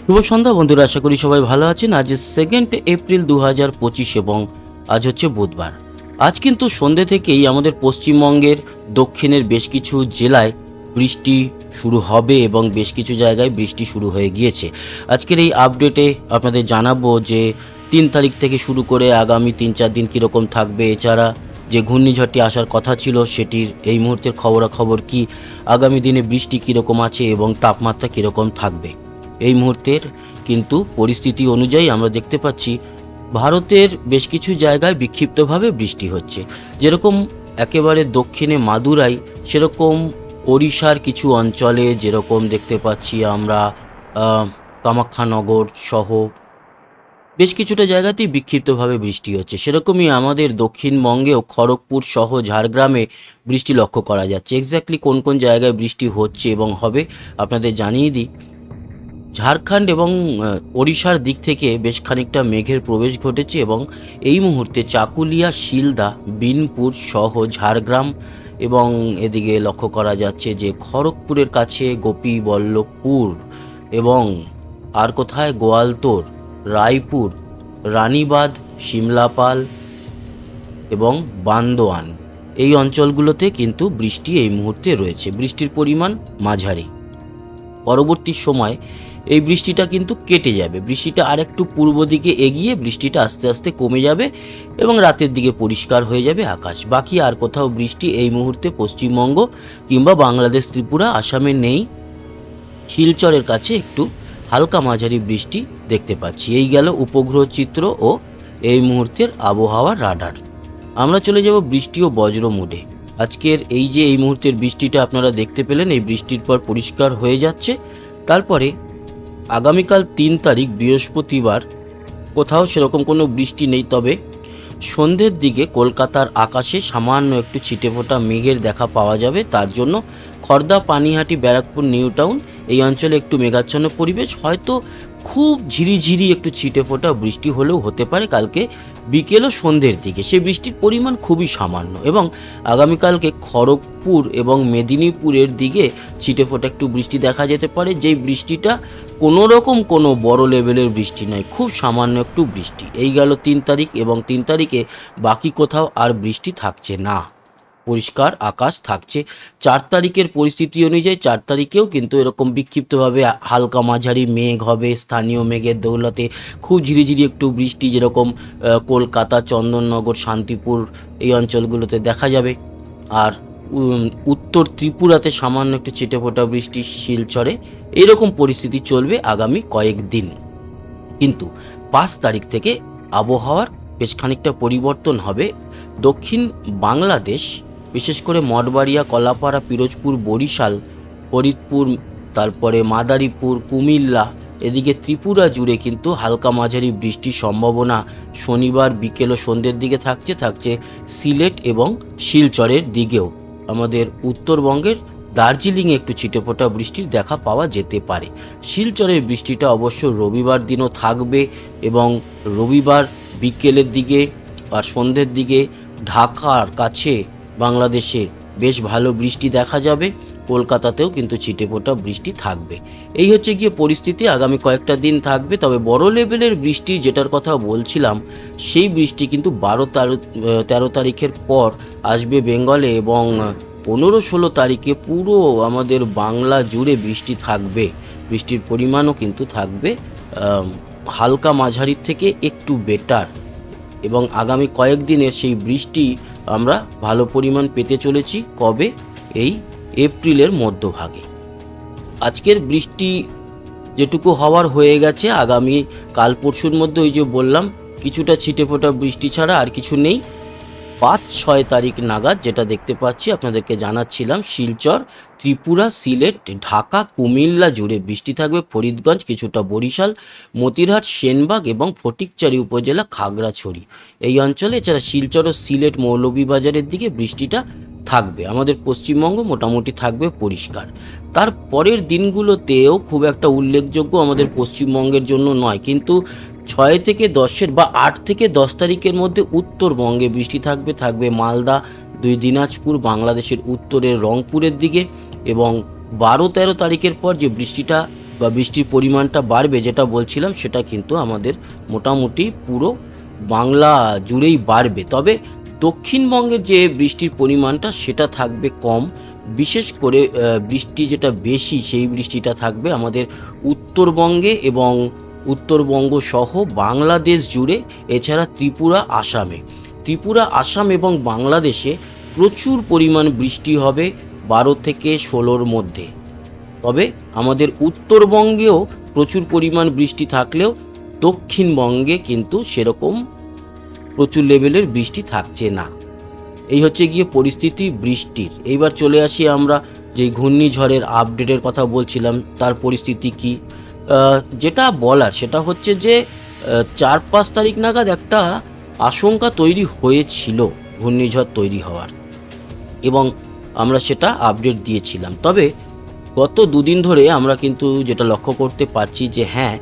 শুভ সন্ধ্যা বন্ধুরা, আশা করি সবাই ভালো আছেন। আজ 2 এপ্রিল 2025 এবং আজ হচ্ছে বুধবার। আজ কিন্তু সন্ধ্যে থেকেই আমাদের পশ্চিমবঙ্গের দক্ষিণের বেশ কিছু জেলায় বৃষ্টি শুরু হবে এবং বেশ কিছু জায়গায় বৃষ্টি শুরু হয়ে গিয়েছে। আজকের এই আপডেটে আপনাদের জানাবো যে 3 তারিখ থেকে শুরু করে আগামী 3-4 দিন কীরকম থাকবে। এছাড়া যে ঘূর্ণিঝড়টি আসার কথা ছিল সেটির এই মুহূর্তের খবরাখবর কি, আগামী দিনে বৃষ্টি কীরকম আছে এবং তাপমাত্রা কীরকম থাকবে। এই মুহূর্তের কিন্তু পরিস্থিতি অনুযায়ী আমরা দেখতে পাচ্ছি ভারতের বেশ কিছু জায়গায় বিক্ষিপ্তভাবে বৃষ্টি হচ্ছে। যেরকম একেবারে দক্ষিণে মাদুরাই, সেরকম ওড়িশার কিছু অঞ্চলে যেরকম দেখতে পাচ্ছি আমরা কামাখ্যানগর সহ বেশ কিছুটা জায়গাতেই বিক্ষিপ্তভাবে বৃষ্টি হচ্ছে। সেরকমই আমাদের দক্ষিণবঙ্গেও খড়গপুর সহ ঝাড়গ্রামে বৃষ্টি লক্ষ্য করা যাচ্ছে। এক্স্যাক্টলি কোন কোন জায়গায় বৃষ্টি হচ্ছে এবং হবে আপনাদের জানিয়ে দিই। ঝাড়খণ্ড এবং ওড়িশার দিক থেকে বেশ খানিকটা মেঘের প্রবেশ ঘটেছে এবং এই মুহূর্তে চাকুলিয়া, শিলদা, বিনপুর সহ ঝাড়গ্রাম এবং এদিকে লক্ষ্য করা যাচ্ছে যে খড়গপুরের কাছে গোপীবল্লভপুর এবং আর কোথায় গোয়ালতোড়, রায়পুর, রানীবাঁধ, শিমলাপাল এবং বান্দোয়ান, এই অঞ্চলগুলোতে কিন্তু বৃষ্টি এই মুহূর্তে রয়েছে। বৃষ্টির পরিমাণ মাঝারি। পরবর্তী সময় এই বৃষ্টিটা কিন্তু কেটে যাবে। বৃষ্টিটা আরেকটু পূর্ব দিকে এগিয়ে বৃষ্টিটা আস্তে আস্তে কমে যাবে এবং রাতের দিকে পরিষ্কার হয়ে যাবে আকাশ। বাকি আর কোথাও বৃষ্টি এই মুহূর্তে পশ্চিমবঙ্গ কিংবা বাংলাদেশ, ত্রিপুরা, আসামে নেই। শিলচরের কাছে একটু হালকা মাঝারি বৃষ্টি দেখতে পাচ্ছি। এই গেল উপগ্রহ চিত্র ও এই মুহূর্তের আবহাওয়ার রাডার। আমরা চলে যাব বৃষ্টি ও বজ্র মুডে। আজকের এই যে এই মুহূর্তের বৃষ্টিটা আপনারা দেখতে পেলেন, এই বৃষ্টির পর পরিষ্কার হয়ে যাচ্ছে। তারপরে আগামীকাল 3 তারিখ বৃহস্পতিবার কোথাও সেরকম কোনো বৃষ্টি নেই, তবে সন্ধ্যের দিকে কলকাতার আকাশে সামান্য একটু ছিটেফোঁটা মেঘের দেখা পাওয়া যাবে। তার জন্য খড়দা, পানিহাটি, ব্যারাকপুর, নিউ টাউন এই অঞ্চলে একটু মেঘাচ্ছন্ন পরিবেশ, হয়তো খুব ঝিরিঝিরি একটু ছিটেফোঁটা বৃষ্টি হলেও হতে পারে কালকে বিকেল ও সন্ধ্যের দিকে। সেই বৃষ্টির পরিমাণ খুবই সামান্য এবং আগামীকালকে খড়গপুর এবং মেদিনীপুরের দিকে ছিটেফোঁটা একটু বৃষ্টি দেখা যেতে পারে। যেই বৃষ্টিটা কোনো রকম কোনো বড় লেভেলের বৃষ্টি নয়, খুব সামান্য একটু বৃষ্টি। এই গেল 3 তারিখ এবং 3 তারিখে বাকি কোথাও আর বৃষ্টি থাকছে না, পরিষ্কার আকাশ থাকছে। 4 তারিখের পরিস্থিতি অনুযায়ী 4 তারিখেও কিন্তু এরকম বিক্ষিপ্তভাবে হালকা মাঝারি মেঘ হবে। স্থানীয় মেঘের দৌলতে খুব ঝিরিঝিরি একটু বৃষ্টি যেরকম কলকাতা, চন্দননগর, শান্তিপুর এই অঞ্চলগুলোতে দেখা যাবে। আর উত্তর ত্রিপুরাতে সামান্য একটু ছিটেফোঁটা বৃষ্টি, শিলচরে এইরকম পরিস্থিতি চলবে আগামী কয়েকদিন। কিন্তু 5 তারিখ থেকে আবহাওয়ার বেশ খানিকটা পরিবর্তন হবে। দক্ষিণ বাংলাদেশ, বিশেষ করে মঠবাড়িয়া, কলাপাড়া, পিরোজপুর, বরিশাল, ফরিদপুর, তারপরে মাদারীপুর, কুমিল্লা, এদিকে ত্রিপুরা জুড়ে কিন্তু হালকা মাঝারি বৃষ্টির সম্ভাবনা শনিবার বিকেল ও সন্ধ্যের দিকে থাকছে। সিলেট এবং শিলচরের দিকেও আমাদের উত্তরবঙ্গের দার্জিলিংয়ে একটু ছিটেফোঁটা বৃষ্টির দেখা পাওয়া যেতে পারে। শিলচরের বৃষ্টিটা অবশ্য রবিবার দিনও থাকবে এবং রবিবার বিকেলের দিকে আর সন্ধ্যের দিকে ঢাকার কাছে বাংলাদেশে বেশ ভালো বৃষ্টি দেখা যাবে। কলকাতাতেও কিন্তু ছিটেফোঁটা বৃষ্টি থাকবে। এই হচ্ছে গিয়ে পরিস্থিতি, আগামী কয়েকটা দিন থাকবে। তবে বড় লেভেলের বৃষ্টি যেটার কথা বলছিলাম, সেই বৃষ্টি কিন্তু 12-13 তারিখের পর আসবে বেঙ্গলে এবং 15-16 তারিখে পুরো আমাদের বাংলা জুড়ে বৃষ্টি থাকবে। বৃষ্টির পরিমাণও কিন্তু থাকবে হালকা মাঝারির থেকে একটু বেটার এবং আগামী কয়েকদিনের সেই বৃষ্টি আমরা ভালো পরিমাণ পেতে চলেছি। কবে? এই এপ্রিলের মধ্যভাগে। আজকের বৃষ্টি যেটুকু হওয়ার হয়ে গেছে, আগামী কাল পরশুর মধ্যে ওই যে বললাম কিছুটা ছিটেফোঁটা বৃষ্টি ছাড়া আর কিছু নেই। 5-6 তারিখ নাগাদ যেটা দেখতে পাচ্ছি আপনাদেরকে জানাচ্ছিলাম, শিলচর, ত্রিপুরা, সিলেট, ঢাকা, কুমিল্লা জুড়ে বৃষ্টি থাকবে। ফরিদগঞ্জ, কিছুটা বরিশাল, মতিরহাট, সেনবাগ এবং ফটিকচারি উপজেলা, খাগড়াছড়ি এই অঞ্চলে, এছাড়া শিলচর ও সিলেট মৌলভীবাজারের দিকে বৃষ্টিটা থাকবে। আমাদের পশ্চিমবঙ্গ মোটামুটি থাকবে পরিষ্কার। তার পরের দিনগুলোতেও খুব একটা উল্লেখযোগ্য আমাদের পশ্চিমবঙ্গের জন্য নয়, কিন্তু 6 থেকে 10 বা 8 থেকে 10 তারিখের মধ্যে উত্তরবঙ্গে বৃষ্টি থাকবে মালদা, 2 দিনাজপুর, বাংলাদেশের উত্তরের রংপুরের দিকে এবং 12-13 তারিখের পর যে বৃষ্টিটা বা বৃষ্টির পরিমাণটা বাড়বে যেটা বলছিলাম, সেটা কিন্তু আমাদের মোটামুটি পুরো বাংলা জুড়েই বাড়বে। তবে দক্ষিণবঙ্গের যে বৃষ্টির পরিমাণটা সেটা থাকবে কম। বিশেষ করে বৃষ্টি যেটা বেশি সেই বৃষ্টিটা থাকবে আমাদের উত্তরবঙ্গে এবং উত্তরবঙ্গ সহ বাংলাদেশ জুড়ে, এছাড়া ত্রিপুরা, আসাম এবং বাংলাদেশে প্রচুর পরিমাণ বৃষ্টি হবে 12 থেকে 16-র মধ্যে। তবে আমাদের উত্তরবঙ্গেও প্রচুর পরিমাণ বৃষ্টি থাকলেও দক্ষিণবঙ্গে কিন্তু সেরকম প্রচুর লেভেলের বৃষ্টি থাকছে না। এই হচ্ছে গিয়ে পরিস্থিতি বৃষ্টির। এইবার চলে আসি আমরা যে ঘূর্ণিঝড়ের আপডেটের কথা বলছিলাম, তার পরিস্থিতি কি। যেটা বলার সেটা হচ্ছে যে 4-5 তারিখ নাগাদ একটা আশঙ্কা তৈরি হয়েছিল ঘূর্ণিঝড় তৈরি হওয়ার, এবং আমরা সেটা আপডেট দিয়েছিলাম। তবে গত দুদিন ধরে আমরা কিন্তু যেটা লক্ষ্য করতে পারছি যে হ্যাঁ,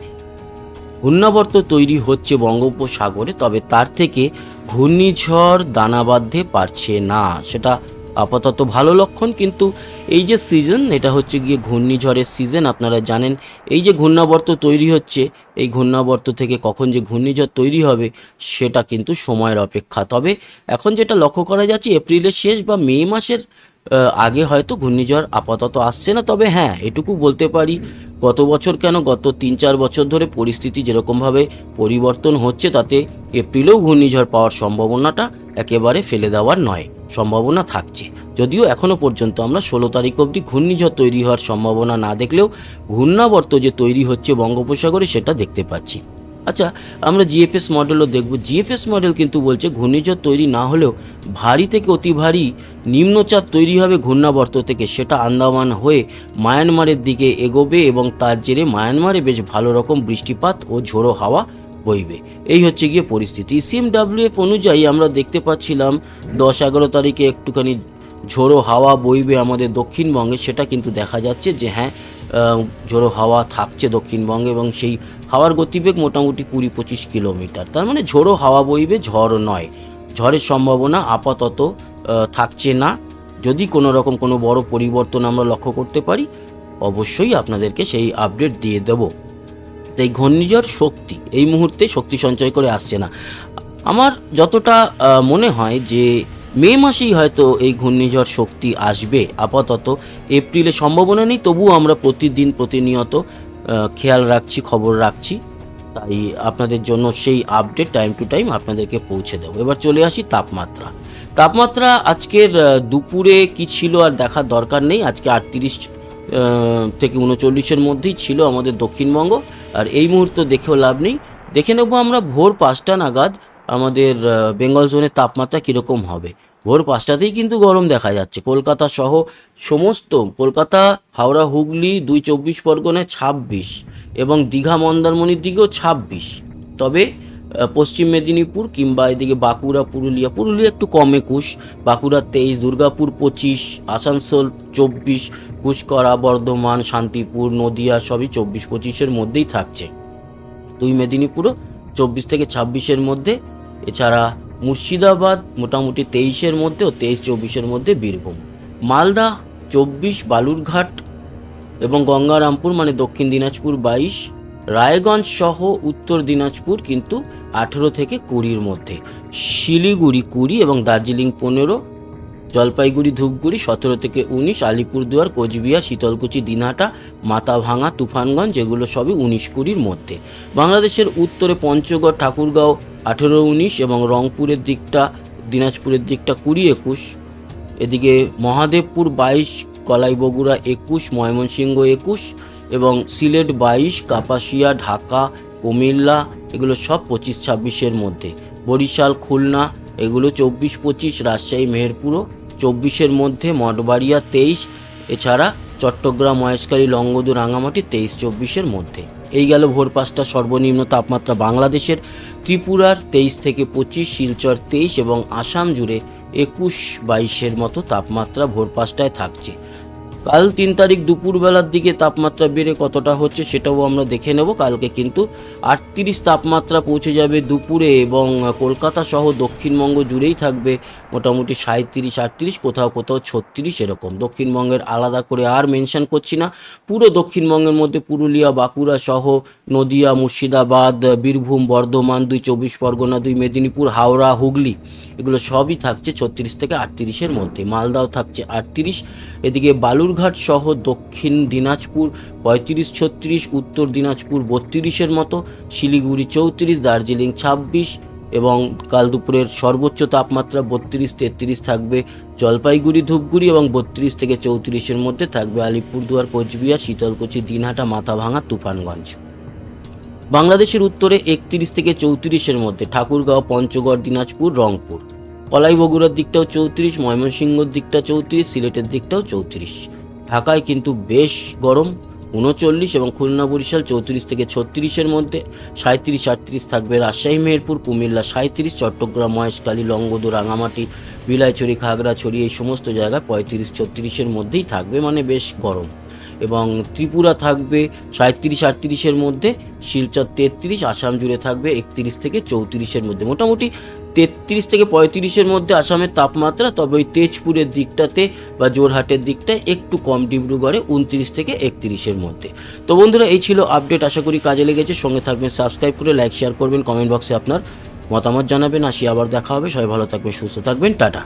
ঘূর্ণাবর্ত তৈরি হচ্ছে বঙ্গোপসাগরে, তবে তার থেকে ঘূর্ণিঝড় দানা বাঁধতে পারছে না, সেটা আপাতত ভালো লক্ষণ। কিন্তু এই যে সিজন, এটা হচ্ছে গিয়ে ঘূর্ণিঝড়ের সিজন। আপনারা জানেন এই যে ঘূর্ণাবর্ত তৈরি হচ্ছে, এই ঘূর্ণাবর্ত থেকে কখন যে ঘূর্ণিঝড় তৈরি হবে সেটা কিন্তু সময়ের অপেক্ষা। তবে এখন যেটা লক্ষ্য করা যাচ্ছে, এপ্রিলের শেষ বা মে মাসের আগে হয়তো ঘূর্ণিঝড় আপাতত আসছে না। তবে হ্যাঁ, এটুকু বলতে পারি, গত বছর কেন গত 3-4 বছর ধরে পরিস্থিতি যেরকমভাবে পরিবর্তন হচ্ছে, তাতে এপ্রিলেও ঘূর্ণিঝড় পাওয়ার সম্ভাবনাটা একেবারে ফেলে দেওয়ার নয়, সম্ভাবনা থাকছে। যদিও এখনও পর্যন্ত আমরা 16 তারিখ অবধি ঘূর্ণিঝড় তৈরি হওয়ার সম্ভাবনা না দেখলেও ঘূর্ণাবর্ত যে তৈরি হচ্ছে বঙ্গোপসাগরে সেটা দেখতে পাচ্ছি। আচ্ছা, আমরা জিএফএস মডেলও দেখব। জিএফএস মডেল কিন্তু বলছে ঘূর্ণিঝড় তৈরি না হলেও ভারী থেকে অতি ভারী নিম্নচাপ তৈরি হবে ঘূর্ণাবর্ত থেকে, সেটা আন্দামান হয়ে মায়ানমারের দিকে এগোবে এবং তার জেরে মায়ানমারে বেশ ভালো রকম বৃষ্টিপাত ও ঝোড়ো হাওয়া বইবে। এই হচ্ছে গিয়ে পরিস্থিতি। সিএমডব্লিউএফ অনুযায়ী আমরা দেখতে পাচ্ছিলাম 10-11 তারিখে একটুখানি ঝোড়ো হাওয়া বইবে আমাদের দক্ষিণবঙ্গে, সেটা কিন্তু দেখা যাচ্ছে যে হ্যাঁ, ঝোড়ো হাওয়া থাকছে দক্ষিণবঙ্গে এবং সেই হাওয়ার গতিবেগ মোটামুটি 20-25 কিলোমিটার। তার মানে ঝোড়ো হাওয়া বইবে, ঝড় নয়। ঝড়ের সম্ভাবনা আপাতত থাকছে না। যদি কোনো রকম কোনো বড় পরিবর্তন আমরা লক্ষ্য করতে পারি, অবশ্যই আপনাদেরকে সেই আপডেট দিয়ে দেব। তাই ঘূর্ণিঝড় শক্তি এই মুহূর্তে শক্তি সঞ্চয় করে আসছে না। আমার যতটা মনে হয় যে মে মাসেই হয়তো এই ঘূর্ণিঝড় শক্তি আসবে। আপাতত এপ্রিলে সম্ভাবনা নেই, তবুও আমরা প্রতিনিয়ত খেয়াল রাখছি, খবর রাখছি। তাই আপনাদের জন্য সেই আপডেট টাইম টু টাইম আপনাদেরকে পৌঁছে দেবো। এবার চলে আসি তাপমাত্রা আজকের দুপুরে কি ছিল আর দেখার দরকার নেই। আজকে 38 থেকে 39-এর মধ্যেই ছিল আমাদের দক্ষিণবঙ্গ। আর এই মুহূর্তে দেখেও লাভ নেই, দেখে নেব আমরা ভোর 5টা নাগাদ আমাদের বেঙ্গল জোনের তাপমাত্রা কীরকম হবে। ভোর 5টাতেই কিন্তু গরম দেখা যাচ্ছে। কলকাতা সহ সমস্ত কলকাতা, হাওড়া, হুগলি, 2 চব্বিশ পরগনায় 26 এবং দীঘা মন্দারমণির দিকেও 26। তবে পশ্চিম মেদিনীপুর কিংবা এদিকে বাঁকুড়া, পুরুলিয়া একটু কম 21, বাঁকুড়া 23, দুর্গাপুর 25, আসানসোল 24, পুষ্করা, বর্ধমান, শান্তিপুর, নদিয়া সবই 24-25-এর মধ্যেই থাকছে। 2 মেদিনীপুরও 24 থেকে 26-এর মধ্যে। এছাড়া মুর্শিদাবাদ মোটামুটি 23-এর মধ্যে ও 23-24-এর মধ্যে বীরভূম। মালদা 24, বালুরঘাট এবং গঙ্গারামপুর মানে দক্ষিণ দিনাজপুর 22, রায়গঞ্জ সহ উত্তর দিনাজপুর কিন্তু 18 থেকে 20-এর মধ্যে, শিলিগুড়ি 20 এবং দার্জিলিং 15, জলপাইগুড়ি ধূপগুড়ি 17 থেকে 19, আলিপুরদুয়ার, কোচবিহার, শীতলকুচি, দিনহাটা, মাথাভাঙা, তুফানগঞ্জ এগুলো সবই 19-20-এর মধ্যে। বাংলাদেশের উত্তরে পঞ্চগড়, ঠাকুরগাঁও 18-19 এবং রংপুরের দিকটা, দিনাজপুরের দিকটা 20-21, এদিকে মহাদেবপুর 22, কলাই বগুড়া 21, ময়মনসিংহ 21 এবং সিলেট 22, কাপাসিয়া, ঢাকা, কুমিল্লা এগুলো সব 25-26-এর মধ্যে। বরিশাল, খুলনা এগুলো 24-25, রাজশাহী, মেহেরপুরও 24-এর মধ্যে, মঠবাড়িয়া 23, এছাড়া চট্টগ্রাম, মহেশখালী, লংগদু, রাঙামাটি 23-24-এর মধ্যে। এই গেল ভোর 5টা সর্বনিম্ন তাপমাত্রা বাংলাদেশের। ত্রিপুরার 23 থেকে 25, শিলচর 23 এবং আসাম জুড়ে 21-22-এর মতো তাপমাত্রা ভোর 5টায় থাকছে। কাল 3 তারিখ দুপুরবেলার দিকে তাপমাত্রা বেড়ে কতটা হচ্ছে সেটাও আমরা দেখে নেব। কালকে কিন্তু 38 তাপমাত্রা পৌঁছে যাবে দুপুরে, এবং কলকাতা সহ দক্ষিণবঙ্গ জুড়েই থাকবে মোটামুটি 37, 38, কোথাও কোথাও 36 এরকম। দক্ষিণবঙ্গের আলাদা করে আর মেনশন করছি না, পুরো দক্ষিণবঙ্গের মধ্যে পুরুলিয়া, বাঁকুড়া সহ নদিয়া, মুর্শিদাবাদ, বীরভূম, বর্ধমান, 2 24 পরগনা, 2 মেদিনীপুর, হাওড়া, হুগলি, এগুলো সবই থাকছে 36 থেকে 38-এর মধ্যে। মালদাও থাকছে 38। এদিকে বালুরঘাট সহ দক্ষিণ দিনাজপুর 35, 36, উত্তর দিনাজপুর 32-এর মতো, শিলিগুড়ি 34, দার্জিলিং 26, এবং কাল দুপুরের সর্বোচ্চ তাপমাত্রা 32, 33 থাকবে জলপাইগুড়ি, ধূপগুড়ি, এবং 32 থেকে 34-এর মধ্যে থাকবে আলিপুরদুয়ার, কোচবিহার, শীতলকুচি, দিনহাটা, মাথাভাঙা, তুফানগঞ্জ। বাংলাদেশের উত্তরে 31 থেকে 34-এর মধ্যে ঠাকুরগাঁও, পঞ্চগড়, দিনাজপুর, রংপুর, কলাই বগুড়ার দিকটাও 34, ময়মনসিংহর দিকটা 34, সিলেটের দিকটাও 34। ঢাকায় কিন্তু বেশ গরম 39, এবং খুলনা, বরিশাল 34 থেকে 36-এর মধ্যে, 37, 38 থাকবে রাজশাহী, মেহেরপুর, কুমিল্লা 37, চট্টগ্রাম, মহেশখালী, লংগদু, রাঙামাটি, বিলাইছড়ি, খাগড়াছড়ি, এই সমস্ত জায়গায় 35, 36-এর মধ্যেই থাকবে, মানে বেশ গরম। এবং ত্রিপুরা থাকবে 37, 38-এর মধ্যে, শিলচর 33, আসাম জুড়ে থাকবে 31 থেকে 34-এর মধ্যে, মোটামুটি 33 থেকে 35-এর মধ্যে আসামের তাপমাত্রা। তবে ওই তেজপুরের দিকটাতে বা জোরহাটের দিকটায় একটু কম, ডিব্রুগড়ে 29 থেকে 31-এর মধ্যে। তো বন্ধুরা, এই ছিল আপডেট, আশা করি কাজে লেগেছে। সঙ্গে থাকবেন, সাবস্ক্রাইব করে লাইক শেয়ার করবেন, কমেন্ট বক্সে আপনার মতামত জানাবেন। আসি আবার দেখা হবে, সবাই ভালো থাকবেন, সুস্থ থাকবেন, টাটা।